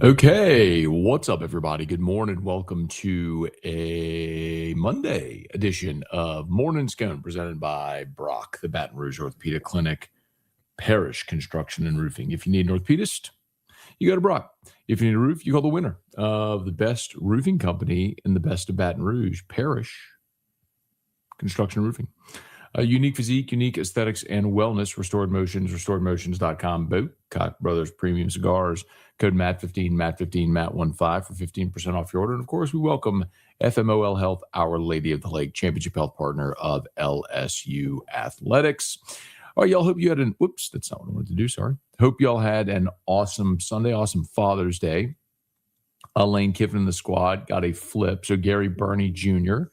Okay, what's up, everybody? Good morning. Welcome to a Monday edition of Morning Scone, presented by Brock, the Baton Rouge Orthopedic Clinic, Parish Construction and Roofing. If you need an orthopedist, you go to Brock. If you need a roof, you call the winner of the best roofing company in the best of Baton Rouge, Parish Construction and Roofing. Unique physique, unique aesthetics, and wellness. Restored Motions, restoredmotions.com. Boat Brothers Premium Cigars. Code MAT15, MAT15, MAT15 for 15% off your order. And, of course, we welcome FMOL Health, Our Lady of the Lake, championship health partner of LSU Athletics. All right, y'all, hope you had that's not what I wanted to do, sorry. Hope y'all had an awesome Sunday, awesome Father's Day. Lane Kiffin in the squad got a flip. So Gary Burney Jr.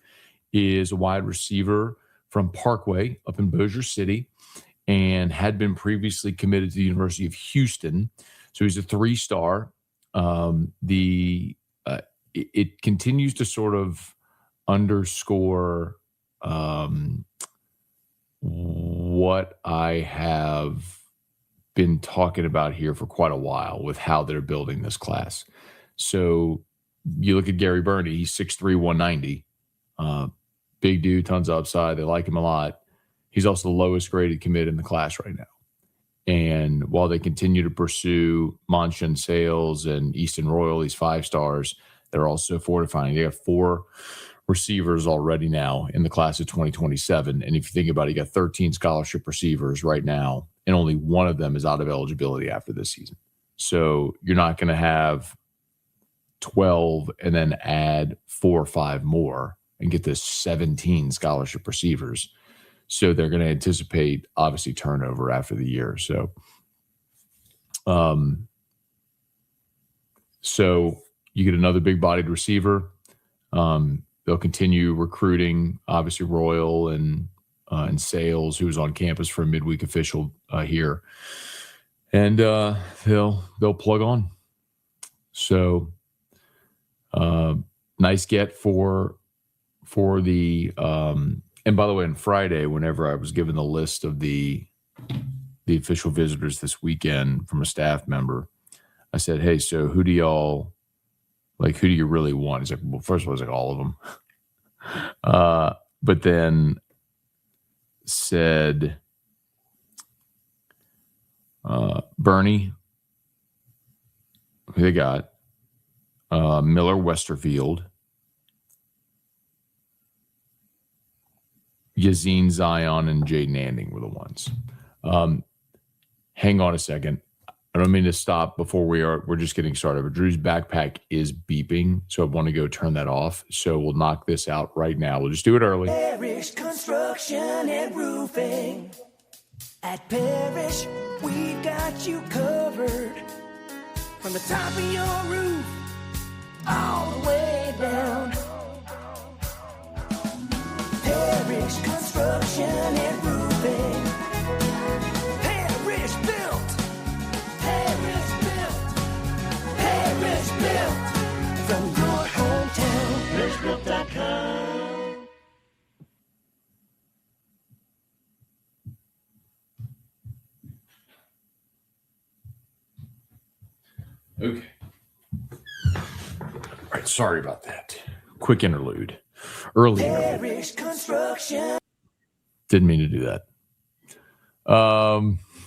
is a wide receiver from Parkway up in Bossier City and had been previously committed to the University of Houston. So he's a 3-star. It continues to sort of underscore what I have been talking about here for quite a while with how they're building this class. So you look at Gary Burney, he's 6'3", 190. Big dude, tons of upside. They like him a lot. He's also the lowest graded commit in the class right now. And while they continue to pursue Monshun Sales and Easton Royal, these 5-stars, they're also fortifying. They have 4 receivers already now in the class of 2027. And if you think about it, you got 13 scholarship receivers right now, and only one of them is out of eligibility after this season. So you're not going to have 12 and then add 4 or 5 more and get this 17 scholarship receivers. So they're going to anticipate, obviously, turnover after the year. So you get another big-bodied receiver. They'll continue recruiting, obviously, Royal and Sales, who's on campus for a midweek official here. And they'll plug on. So nice get for the and by the way, on Friday, whenever I was given the list of the official visitors this weekend from a staff member, I said, hey, so who do you really want? He's like, well, first of all, I was like, all of them. But then said, Bernie, who they got, Miller Westerfield, Yazine Zion, and Jaden Anding were the ones. Hang on a second. I don't mean to stop before we're just getting started, but Drew's backpack is beeping, so I want to go turn that off. So we'll knock this out right now. We'll just do it early. Parish Construction and Roofing. At Parish, we've got you covered. From the top of your roof, all the way down. Parish Construction and Roofing. Parish built. Parish built. Parish built. From your hometown. ParishBuilt.com. Okay. All right, sorry about that. Quick interlude. Early interlude. Parish Construction. Didn't mean to do that.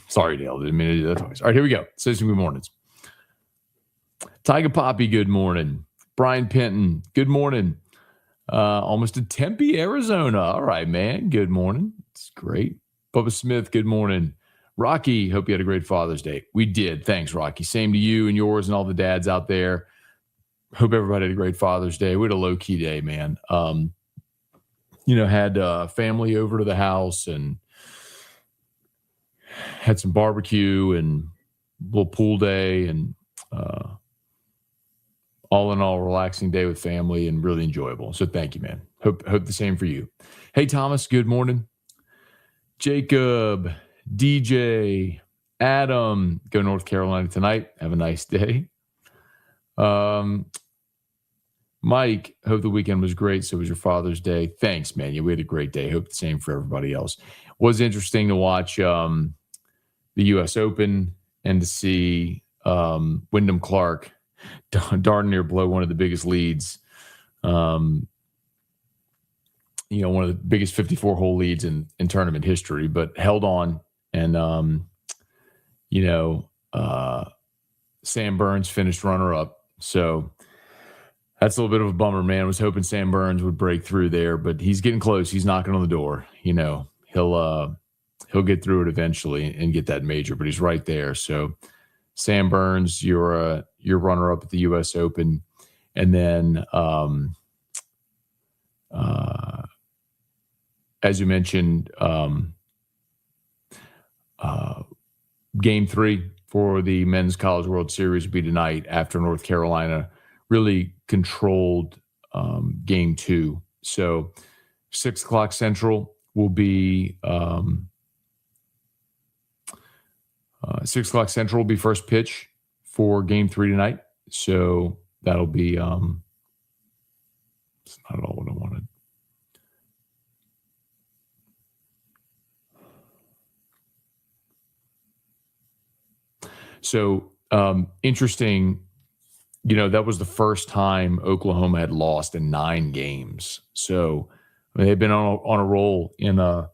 Sorry, Dale. Didn't mean to do that twice. All right, here we go. Says good mornings. Tiger Poppy, good morning. Brian Penton, good morning. Almost to Tempe, Arizona. All right, man. Good morning. It's great. Bubba Smith, good morning. Rocky, hope you had a great Father's Day. We did. Thanks, Rocky. Same to you and yours and all the dads out there. Hope everybody had a great Father's Day. We had a low-key day, man. Had family over to the house and had some barbecue and a little pool day and all in all, relaxing day with family and really enjoyable. So thank you, man. Hope the same for you. Hey, Thomas, good morning. Jacob, DJ, Adam, go North Carolina tonight. Have a nice day. Mike, hope the weekend was great. So was your Father's Day. Thanks, man. Yeah, we had a great day. Hope the same for everybody else. Was interesting to watch the U.S. Open and to see Wyndham Clark. darn near blow one of the biggest leads. One of the biggest 54-hole leads in tournament history, but held on. And, Sam Burns finished runner-up. So that's a little bit of a bummer, man. I was hoping Sam Burns would break through there, but he's getting close. He's knocking on the door. He'll get through it eventually and get that major, but he's right there. So Sam Burns, you're runner-up at the U.S. Open. And then, as you mentioned, Game 3 for the Men's College World Series will be tonight after North Carolina really controlled Game 2. So 6 o'clock Central will be 6 o'clock Central will be first pitch for Game 3 tonight. So that'll be it's not at all what I wanted. So interesting, that was the first time Oklahoma had lost in 9 games. So they've been on a roll in they've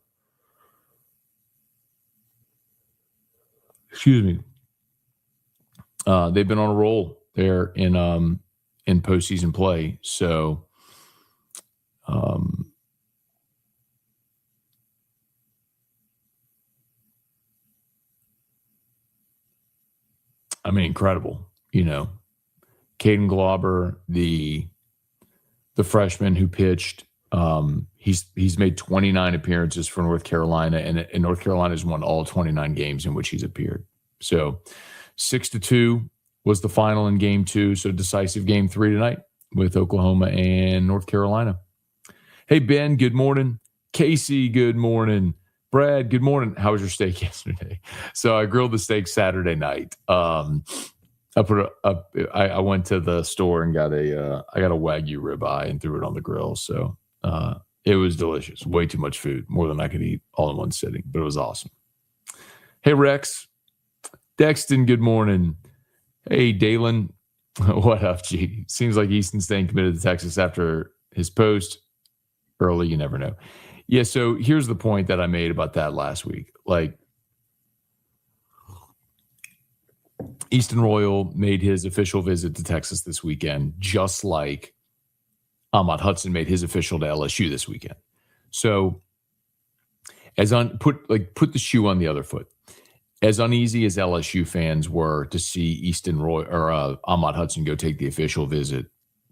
been on a roll there in postseason play. So incredible, Caden Glauber, the freshman who pitched, he's made 29 appearances for North Carolina, and North Carolina's won all 29 games in which he's appeared. So 6-2 was the final in Game 2. So decisive Game 3 tonight with Oklahoma and North Carolina. Hey, Ben, good morning. Casey, good morning. Brad, good morning. How was your steak yesterday? So I grilled the steak Saturday night. I went to the store and got a Wagyu ribeye and threw it on the grill. So it was delicious. Way too much food, more than I could eat all in one sitting, but it was awesome. Hey, Rex. Dexton, good morning. Hey, Dalen. What up, G? Seems like Easton staying committed to Texas after his post. Early, you never know. Yeah, so here's the point that I made about that last week. Easton Royal made his official visit to Texas this weekend, just like Ahmad Hudson made his official to LSU this weekend. So put the shoe on the other foot. As uneasy as LSU fans were to see Easton Roy or Ahmad Hudson go take the official visit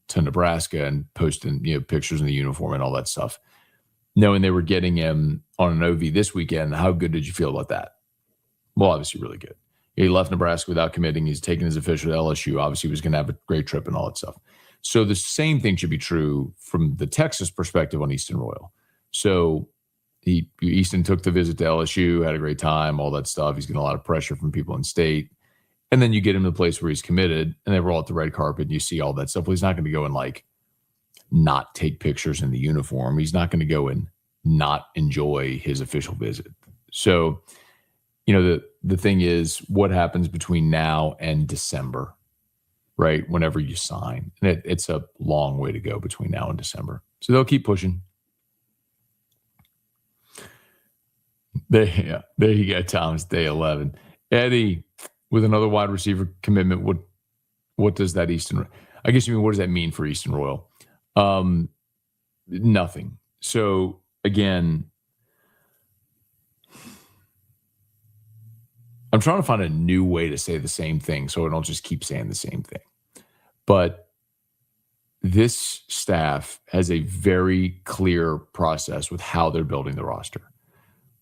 to Nebraska and posting pictures in the uniform and all that stuff, knowing they were getting him on an OV this weekend, how good did you feel about that? Well, obviously really good. He left Nebraska without committing. He's taking his official to LSU. Obviously, he was going to have a great trip and all that stuff. So the same thing should be true from the Texas perspective on Easton Royal. So Easton took the visit to LSU, had a great time, all that stuff. He's getting a lot of pressure from people in state. And then you get him to the place where he's committed, and they roll out the red carpet, and you see all that stuff. Well, he's not going to go and not take pictures in the uniform. He's not going to go and not enjoy his official visit. So, the thing is, what happens between now and December, right? Whenever you sign, and it's a long way to go between now and December. So they'll keep pushing. There you go, Thomas. Day 11. Eddie, with another wide receiver commitment, what does that Easton? I guess you mean, what does that mean for Easton Royal? Nothing. So again, I'm trying to find a new way to say the same thing so I don't just keep saying the same thing. But this staff has a very clear process with how they're building the roster.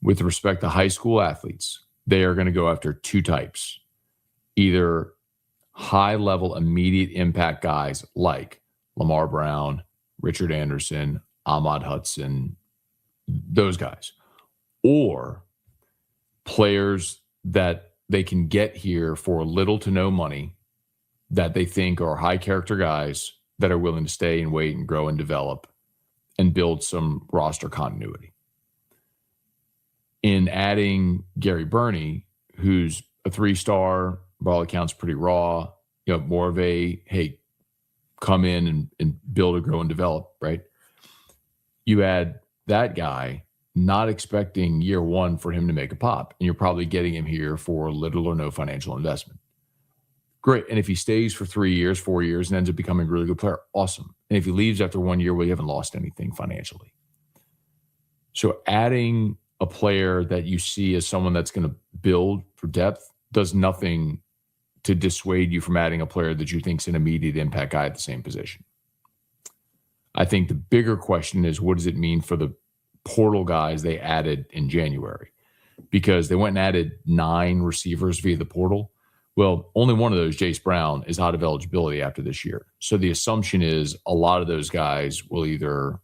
With respect to high school athletes, they are going to go after 2 types. Either high-level immediate impact guys like Lamar Brown, Richard Anderson, Ahmad Hudson, those guys. Or players that they can get here for little to no money that they think are high-character guys that are willing to stay and wait and grow and develop and build some roster continuity. In adding Gary Burney, who's a 3-star, by all accounts pretty raw, more of a, hey, come in and build or grow and develop, right? You add that guy, not expecting year one for him to make a pop, and you're probably getting him here for little or no financial investment. Great. And if he stays for 3 years, 4 years, and ends up becoming a really good player, awesome. And if he leaves after 1 year, well, you haven't lost anything financially. So adding a player that you see as someone that's going to build for depth does nothing to dissuade you from adding a player that you think is an immediate impact guy at the same position. I think the bigger question is, what does it mean for the portal guys they added in January? Because they went and added 9 receivers via the portal. Well, only one of those, Jace Brown, is out of eligibility after this year. So the assumption is a lot of those guys will either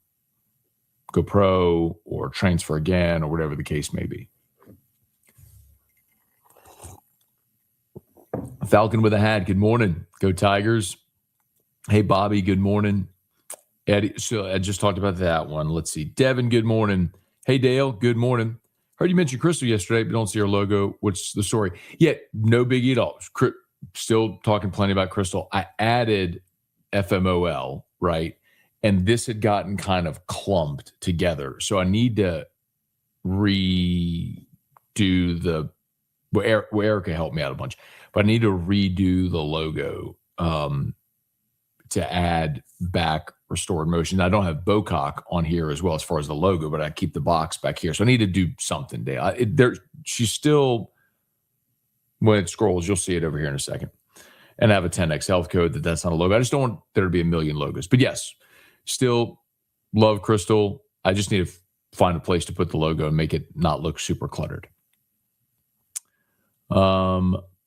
go pro or transfer again or whatever the case may be. Falcon with a hat, good morning. Go Tigers. Hey, Bobby, good morning. Eddie, so I just talked about that one. Let's see. Devin, good morning. Hey, Dale, good morning. Heard you mention Crystal yesterday, but don't see our logo. What's the story? Yeah, no biggie at all. Still talking plenty about Crystal. I added FMOL, right? And this had gotten kind of clumped together. So I need to redo the – well, Erica helped me out a bunch. But I need to redo the logo to add back restored motion. I don't have Bocock on here as well as far as the logo, but I keep the box back here. So I need to do something, Dale. She's still, when it scrolls, you'll see it over here in a second. And I have a 10X health code that's not a logo. I just don't want there to be a million logos. But yes, still love Crystal. I just need to find a place to put the logo and make it not look super cluttered.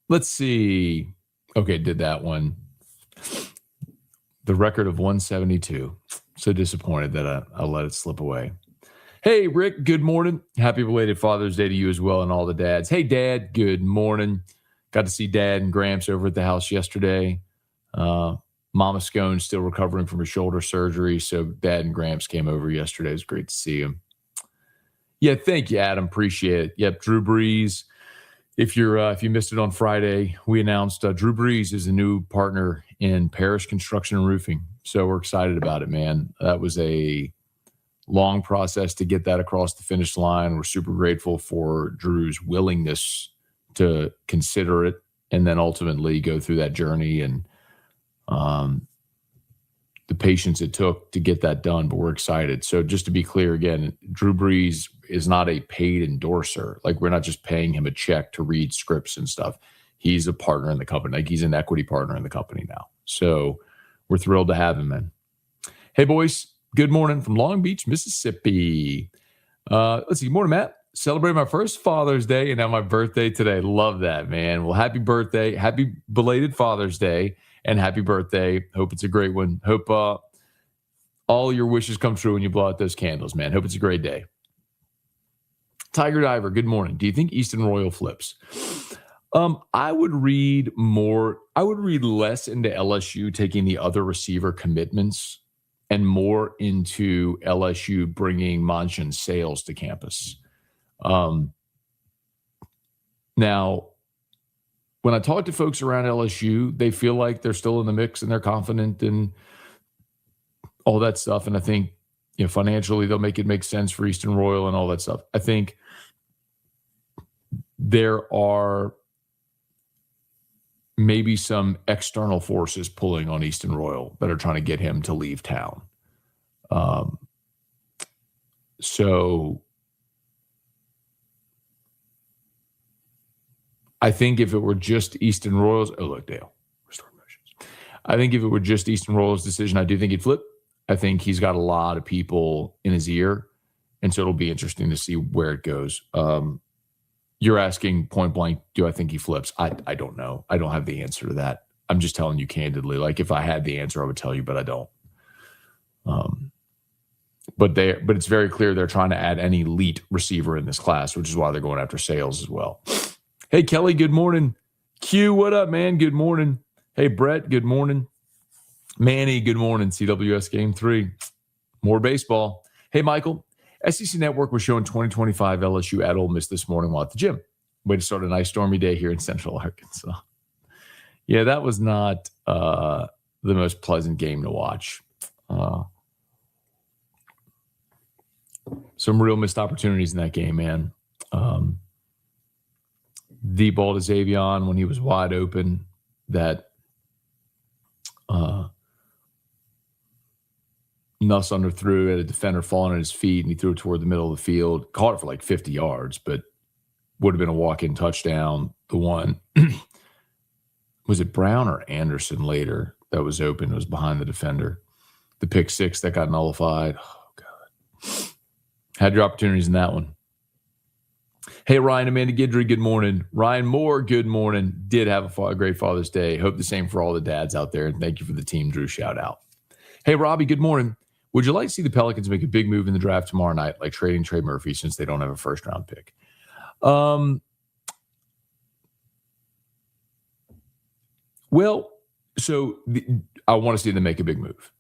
Let's see. Okay, did that one. The record of 172. So disappointed that I let it slip away. Hey, Rick, good morning. Happy belated Father's Day to you as well and all the dads. Hey, Dad, good morning. Got to see Dad and Gramps over at the house yesterday. Mama Scone still recovering from her shoulder surgery, so Dad and Gramps came over yesterday. It was great to see him. Yeah, thank you, Adam. Appreciate it. Yep, Drew Brees. If you missed it on Friday, we announced Drew Brees is a new partner in Parrish Construction and Roofing. So we're excited about it, man. That was a long process to get that across the finish line. We're super grateful for Drew's willingness to consider it and then ultimately go through that journey and the patience it took to get that done. But we're excited. So just to be clear again, Drew Brees is not a paid endorser. Like, we're not just paying him a check to read scripts and stuff. He's a partner in the company. Like, he's an equity partner in the company now. So we're thrilled to have him, man. Hey, boys. Good morning from Long Beach, Mississippi. Let's see. Good morning, Matt. Celebrating my first Father's Day and now my birthday today. Love that, man. Well, happy birthday. Happy belated Father's Day and happy birthday. Hope it's a great one. Hope all your wishes come true when you blow out those candles, man. Hope it's a great day. Tiger Diver, good morning. Do you think Easton Royal flips? I would read less into LSU taking the other receiver commitments and more into LSU bringing Monshun sales to campus. Now, when I talk to folks around LSU, they feel like they're still in the mix and they're confident and all that stuff. And I think, financially, they'll make it make sense for Easton Royal and all that stuff. I think there are maybe some external forces pulling on Easton Royal that are trying to get him to leave town. So I think if it were just Easton Royal's, Dale, restored motions. I think if it were just Easton Royal's decision, I do think he'd flip. I think he's got a lot of people in his ear, and so it'll be interesting to see where it goes. You're asking point blank, do I think he flips? I don't know. I don't have the answer to that. I'm just telling you candidly. Like, if I had the answer, I would tell you, but I don't. But it's very clear they're trying to add an elite receiver in this class, which is why they're going after sales as well. Hey, Kelly, good morning. Q, what up, man? Good morning. Hey, Brett, good morning. Manny, good morning. CWS Game 3. More baseball. Hey, Michael. SEC Network was showing 2025 LSU at Ole Miss this morning while at the gym. Way to start a nice stormy day here in Central Arkansas. Yeah, that was not the most pleasant game to watch. Some real missed opportunities in that game, man. The ball to Xavion when he was wide open, that Nuss underthrew at a defender falling at his feet, and he threw it toward the middle of the field. Caught it for like 50 yards, but would have been a walk-in touchdown. The one, was it Brown or Anderson later that was open? It was behind the defender. The pick six that got nullified. Oh, God. Had your opportunities in that one. Hey, Ryan, Amanda Guidry, good morning. Ryan Moore, good morning. Did have a great Father's Day. Hope the same for all the dads out there. And thank you for the Team Drew shout out. Hey, Robbie, good morning. Would you like to see the Pelicans make a big move in the draft tomorrow night, like trading Trey Murphy since they don't have a first-round pick? Well, so I want to see them make a big move.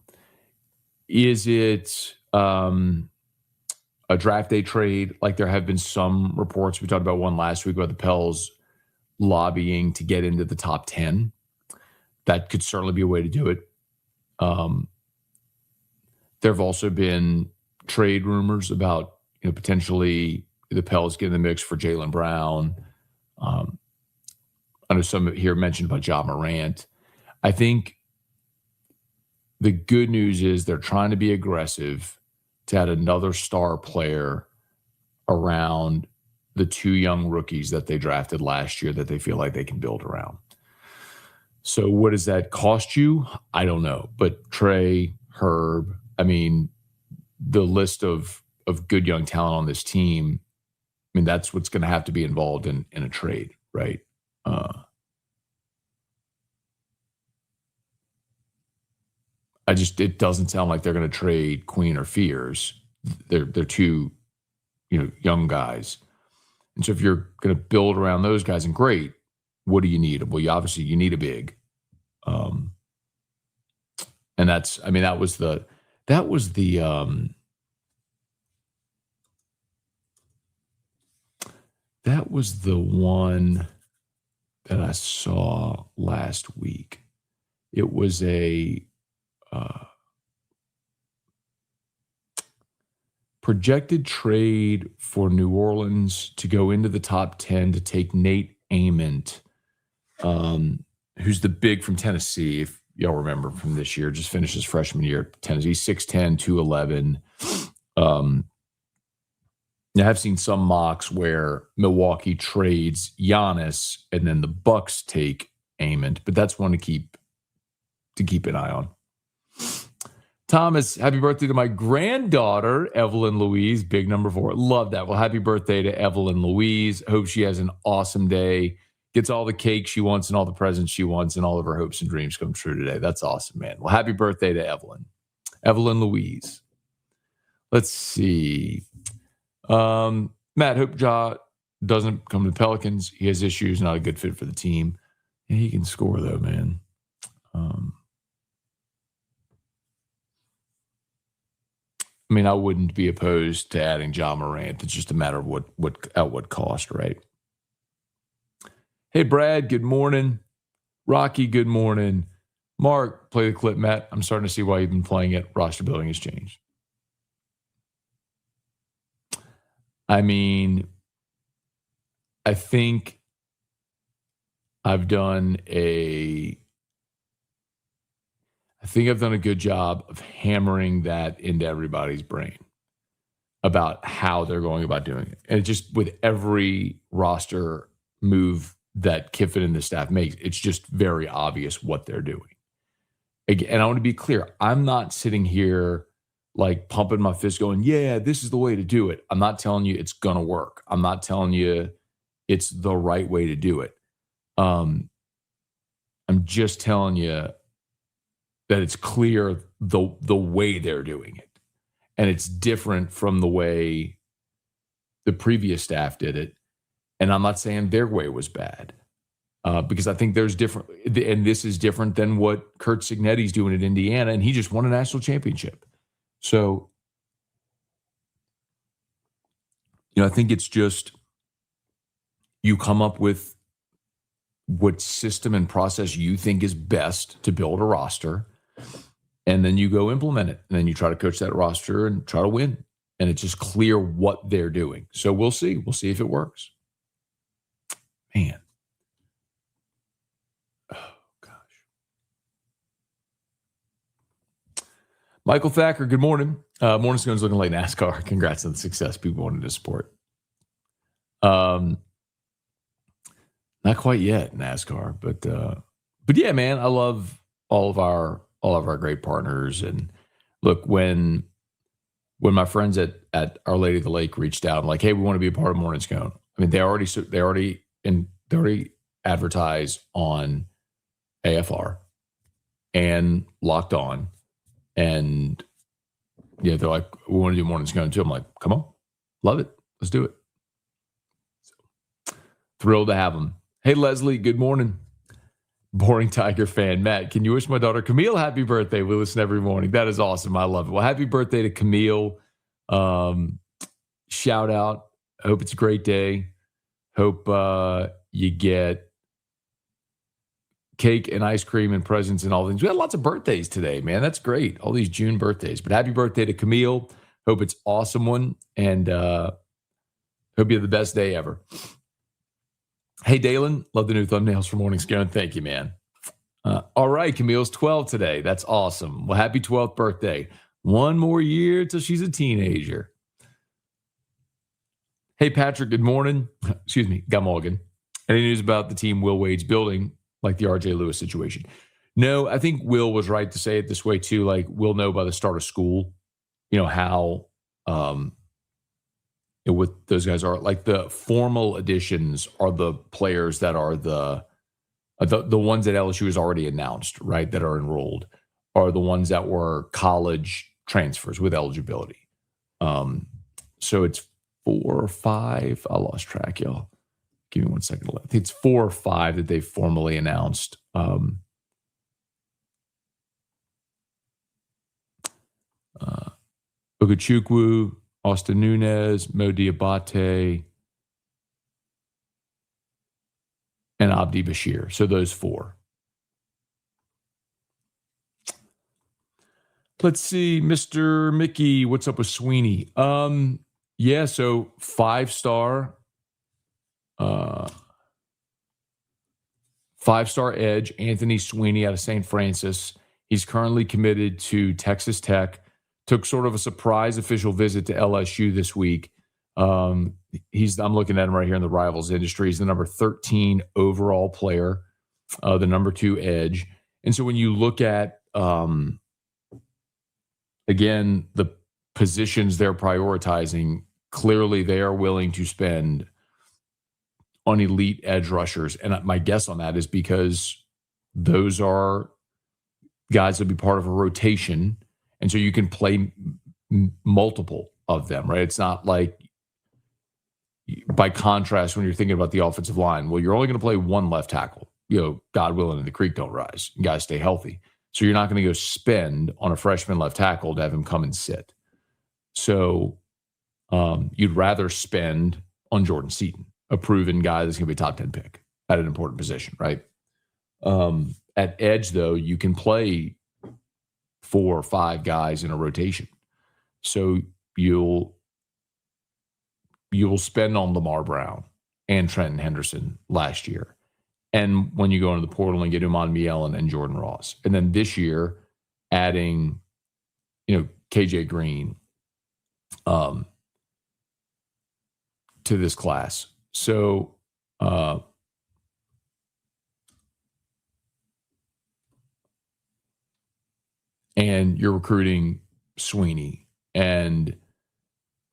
Is it a draft day trade? Like there have been some reports. We talked about one last week about the Pels lobbying to get into the top 10. That could certainly be a way to do it. There have also been trade rumors about potentially the Pels getting the mix for Jaylen Brown. I know some here mentioned about Ja Morant. I think the good news is they're trying to be aggressive to add another star player around the two young rookies that they drafted last year that they feel like they can build around. So what does that cost you? I don't know. But Trey, Herb, I mean, the list of good young talent on this team, I mean, that's what's going to have to be involved in a trade, right? It doesn't sound like they're going to trade Queen or Fears. They're two, young guys. And so if you're going to build around those guys, and great, what do you need? Well, you need a big. And that was the one that I saw last week. It was a projected trade for New Orleans to go into the top 10 to take Nate Ament, who's the big from Tennessee, if y'all remember from this year, just finished his freshman year at Tennessee, 6'10", 211. I've seen some mocks where Milwaukee trades Giannis and then the Bucks take Ament, but that's one to keep an eye on. Thomas, happy birthday to my granddaughter, Evelyn Louise, big number 4. Love that. Well, happy birthday to Evelyn Louise. Hope she has an awesome day. Gets all the cake she wants and all the presents she wants, and all of her hopes and dreams come true today. That's awesome, man. Well, happy birthday to Evelyn. Evelyn Louise. Let's see. Matt, hope Ja doesn't come to the Pelicans. He has issues, not a good fit for the team. And he can score, though, man. I wouldn't be opposed to adding Ja Morant. It's just a matter of what cost, right? Hey, Brad, good morning. Rocky, good morning. Mark, play the clip, Matt. I'm starting to see why you've been playing it. Roster building has changed. I think I've done a good job of hammering that into everybody's brain about how they're going about doing it. And just with every roster move that Kiffin and the staff makes, it's just very obvious what they're doing. And I want to be clear. I'm not sitting here like pumping my fist going, yeah, this is the way to do it. I'm not telling you it's going to work. I'm not telling you it's the right way to do it. I'm just telling you that it's clear the way they're doing it. And it's different from the way the previous staff did it. And I'm not saying their way was bad, because I think there's different, and this is different than what Kurt Cignetti's doing at Indiana, and he just won a national championship. So, I think it's just you come up with what system and process you think is best to build a roster, and then you go implement it. And then you try to coach that roster and try to win. And it's just clear what they're doing. So we'll see. We'll see if it works. Man. Oh, gosh. Michael Thacker, good morning. Morning Scone's looking like NASCAR. Congrats on the success people wanted to support. Not quite yet, NASCAR, but yeah, man, I love all of our great partners. And look, when my friends at Our Lady of the Lake reached out, I'm like, hey, we want to be a part of Morning Scone. I mean, they already advertise on AFR and Locked On, and yeah, they're like, we want to do Morning Scone too. I'm like, come on, love it, let's do it. So, thrilled to have them. Hey, Leslie, good morning. Boring Tiger fan. Matt, can you wish my daughter Camille happy birthday? We listen every morning. That is awesome. I love it. Well, happy birthday to Camille. Shout out. I hope it's a great day. Hope you get cake and ice cream and presents and all things. We had lots of birthdays today, man. That's great. All these June birthdays. But happy birthday to Camille. Hope it's an awesome one. And hope you have the best day ever. Hey, Dalen, love the new thumbnails for Morning Scone. Thank you, man. All right, Camille's 12 today. That's awesome. Well, happy 12th birthday. One more year till she's a teenager. Hey, Patrick, good morning. Excuse me, Morgan. Any news about the team Will Wade's building, like the RJ Lewis situation? No, I think Will was right to say it this way, too. Like, we'll know by the start of school, how what those guys are. Like, the formal additions are the players that are the ones that LSU has already announced, right, that are enrolled, are the ones that were college transfers with eligibility. So it's 4 or 5. I lost track, y'all. Give me 1 second. I think it's 4 or 5 that they've formally announced. Ogachukwu, Austin Nunez, Mo Diabate, and Abdi Bashir. So those 4. Let's see, Mr. Mickey, what's up with Sweeney? Yeah, so 5-star edge, Anthony Sweeney out of St. Francis. He's currently committed to Texas Tech. Took sort of a surprise official visit to LSU this week. I'm looking at him right here in the Rivals industry. He's the number 13 overall player, the number 2 edge. And so when you look at, again, the positions they're prioritizing, clearly they are willing to spend on elite edge rushers. And my guess on that is because those are guys that will be part of a rotation. And so you can play multiple of them, right? It's not like, by contrast, when you're thinking about the offensive line, well, you're only going to play one left tackle. God willing, and the creek don't rise. You guys stay healthy. So you're not going to go spend on a freshman left tackle to have him come and sit. So you'd rather spend on Jordan Seaton, a proven guy that's going to be a top 10 pick at an important position, right? At edge, though, you can play 4 or 5 guys in a rotation. So you will spend on Lamar Brown and Trenton Henderson last year. And when you go into the portal and get Iman Mielen and Jordan Ross. And then this year, adding, KJ Green to this class. So and you're recruiting Sweeney. And,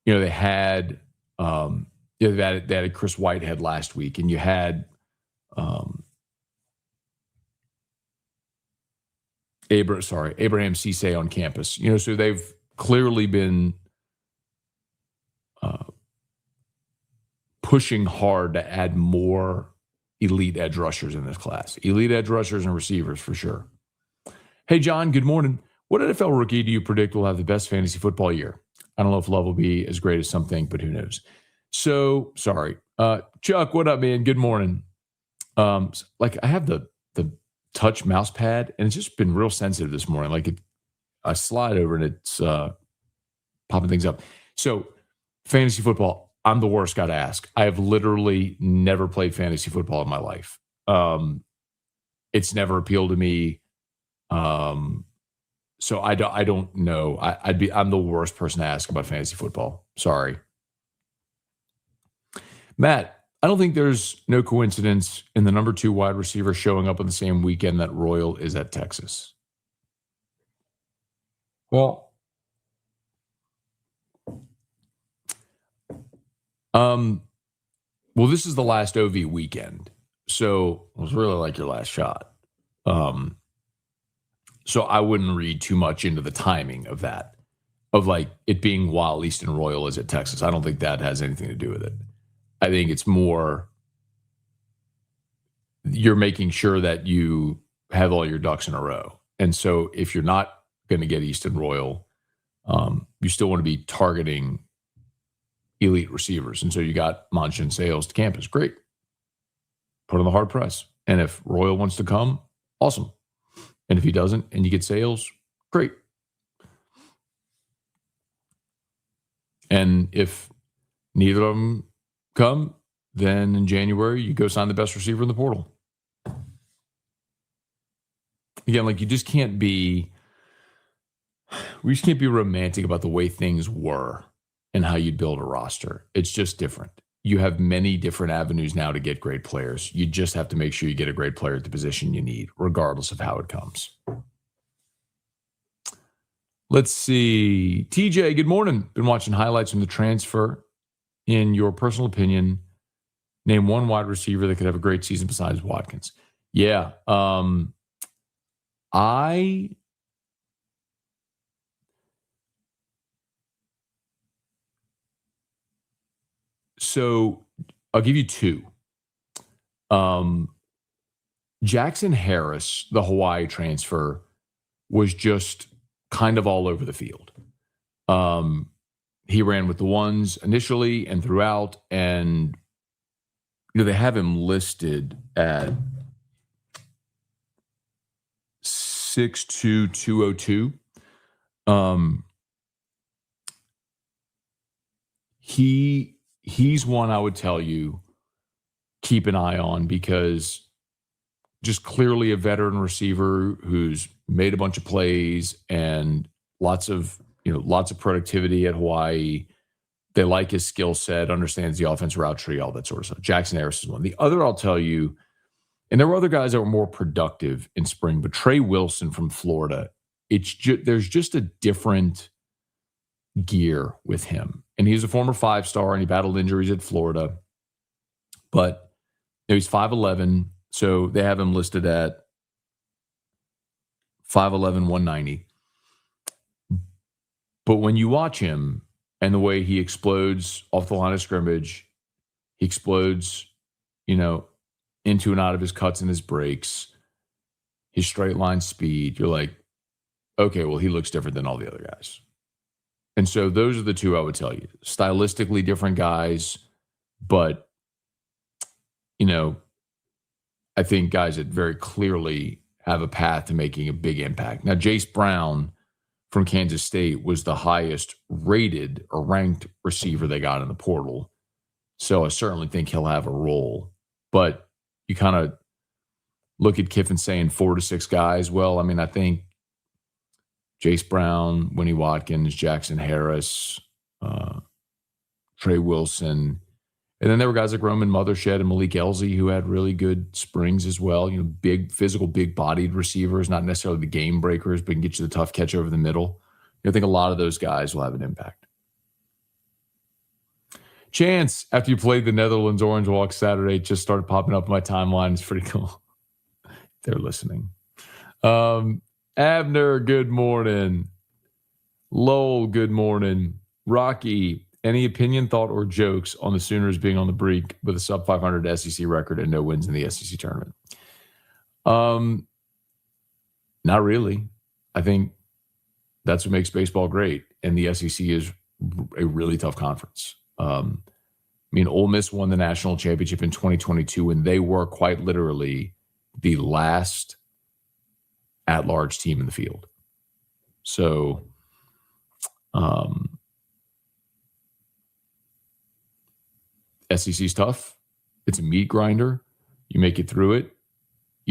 they had they added Chris Whitehead last week, and you had Abraham Cisse on campus. So they've clearly been pushing hard to add more elite edge rushers in this class. Elite edge rushers and receivers for sure. Hey, John, good morning. What NFL rookie do you predict will have the best fantasy football year? I don't know if Love will be as great as some think, but who knows? So, sorry. Chuck, what up, man? Good morning. Like I have the touch mouse pad, and it's just been real sensitive this morning. Like I slide over and it's popping things up. So fantasy football, I'm the worst guy to ask. I have literally never played fantasy football in my life. It's never appealed to me. So I don't know. I'm the worst person to ask about fantasy football. Sorry. Matt, I don't think there's no coincidence in the number 2 wide receiver showing up on the same weekend that Royal is at Texas. Well, this is the last OV weekend, so it was really like your last shot. So I wouldn't read too much into the timing of that, of like it being while Easton Royal is at Texas. I don't think that has anything to do with it. I think it's more you're making sure that you have all your ducks in a row. And so if you're not going to get Easton Royal, you still want to be targeting elite receivers. And so you got Monshun Sales to campus. Great. Put on the hard press. And if Royal wants to come, awesome. And if he doesn't and you get Sales, great. And if neither of them come, then in January, you go sign the best receiver in the portal. Again, like we just can't be romantic about the way things were and how you'd build a roster. It's just different. You have many different avenues now to get great players. You just have to make sure you get a great player at the position you need, regardless of how it comes. Let's see. TJ, good morning. Been watching highlights from the transfer. In your personal opinion, name one wide receiver that could have a great season besides Watkins. Yeah. So I'll give you two. Jackson Harris, the Hawaii transfer, was just kind of all over the field. He ran with the ones initially and throughout, and they have him listed at 6'2", 202. He's one I would tell you keep an eye on, because just clearly a veteran receiver who's made a bunch of plays and lots of productivity at Hawaii. They like his skill set, understands the offense route tree, all that sort of stuff. Jackson Harris is one. The other I'll tell you, and there were other guys that were more productive in spring, but Trey Wilson from Florida, there's just a different gear with him. And he's a former 5-star, and he battled injuries at Florida. But he's 5'11", so they have him listed at 5'11", 190. But when you watch him and the way he explodes off the line of scrimmage, he explodes, into and out of his cuts and his breaks, his straight line speed, you're like, okay, well, he looks different than all the other guys. And so those are the two I would tell you. Stylistically different guys, but, I think guys that very clearly have a path to making a big impact. Now, Jace Brown from Kansas State was the highest rated or ranked receiver they got in the portal. So I certainly think he'll have a role. But you kind of look at Kiffin saying 4 to 6 guys. Well, I think Jace Brown, Winnie Watkins, Jackson Harris, Trey Wilson. And then there were guys like Roman Mothershed and Malik Elzy who had really good springs as well. Big, physical, big-bodied receivers, not necessarily the game breakers, but can get you the tough catch over the middle. I think a lot of those guys will have an impact. Chance, after you played the Netherlands Orange Walk Saturday, just started popping up on my timeline. It's pretty cool. They're listening. Abner, good morning. Lowell, good morning. Rocky, any opinion, thought, or jokes on the Sooners being on the brink with a sub-500 SEC record and no wins in the SEC tournament? Not really. I think that's what makes baseball great, and the SEC is a really tough conference. mean, Ole Miss won the national championship in 2022, and they were quite literally the last at-large team in the field. So, SEC's tough. It's a meat grinder. You make it through it.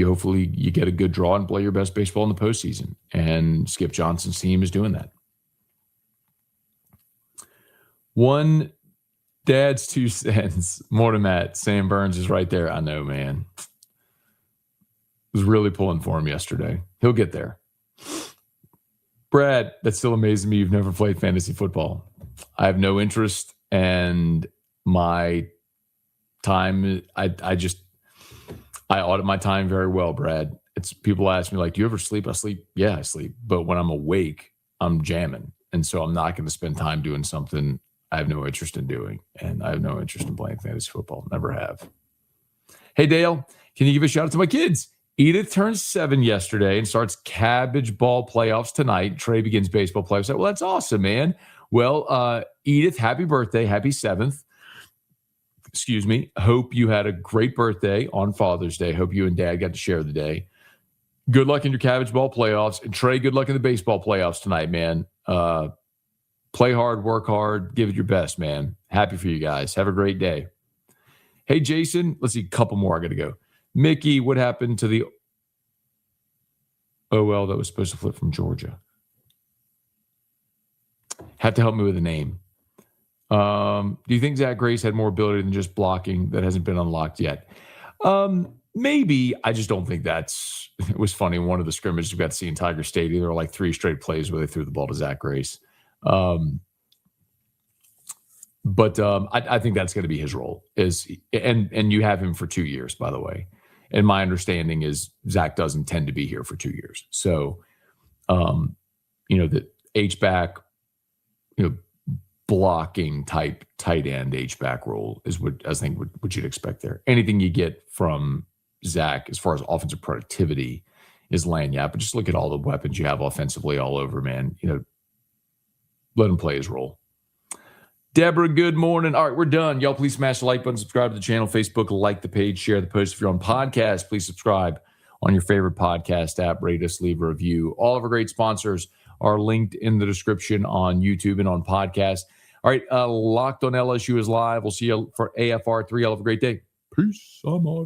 Hopefully you get a good draw and play your best baseball in the postseason. And Skip Johnson's team is doing that. One dad's 2 cents. Morning, Matt. Sam Burns is right there. I know, man. Was really pulling for him yesterday. He'll get there. Brad, that still amazes me. You've never played fantasy football. I have no interest, and my time, I audit my time very well, Brad. It's people ask me, like, do you ever sleep? I sleep. Yeah, I sleep. But when I'm awake, I'm jamming. And so I'm not going to spend time doing something I have no interest in doing. And I have no interest in playing fantasy football. Never have. Hey, Dale, can you give a shout out to my kids? Edith turned 7 yesterday and starts cabbage ball playoffs tonight. Trey begins baseball playoffs. Well, that's awesome, man. Well, Edith, happy birthday. Happy 7th. Excuse me. Hope you had a great birthday on Father's Day. Hope you and Dad got to share the day. Good luck in your cabbage ball playoffs. And Trey, good luck in the baseball playoffs tonight, man. Play hard, work hard, give it your best, man. Happy for you guys. Have a great day. Hey, Jason, let's see, a couple more. I got to go. Mickey, what happened to the OL that was supposed to flip from Georgia? Have to help me with a name. Do you think Zach Grace had more ability than just blocking that hasn't been unlocked yet? Maybe. I just don't think that's – it was funny. One of the scrimmages we got to see in Tiger Stadium, there were like 3 straight plays where they threw the ball to Zach Grace. But I think that's going to be his role. And you have him for 2 years, by the way. And my understanding is Zach doesn't tend to be here for 2 years. So, the H-back, blocking type tight end H-back role is what I think what you'd expect there. Anything you get from Zach as far as offensive productivity is lanyard, but just look at all the weapons you have offensively all over, man. Let him play his role. Deborah, good morning. All right, we're done. Y'all, please smash the like button, subscribe to the channel, Facebook, like the page, share the post. If you're on podcast, please subscribe on your favorite podcast app. Rate us, leave a review. All of our great sponsors are linked in the description on YouTube and on podcast. All right, Locked on LSU is live. We'll see you for AFR3. Y'all have a great day. Peace. I'm out.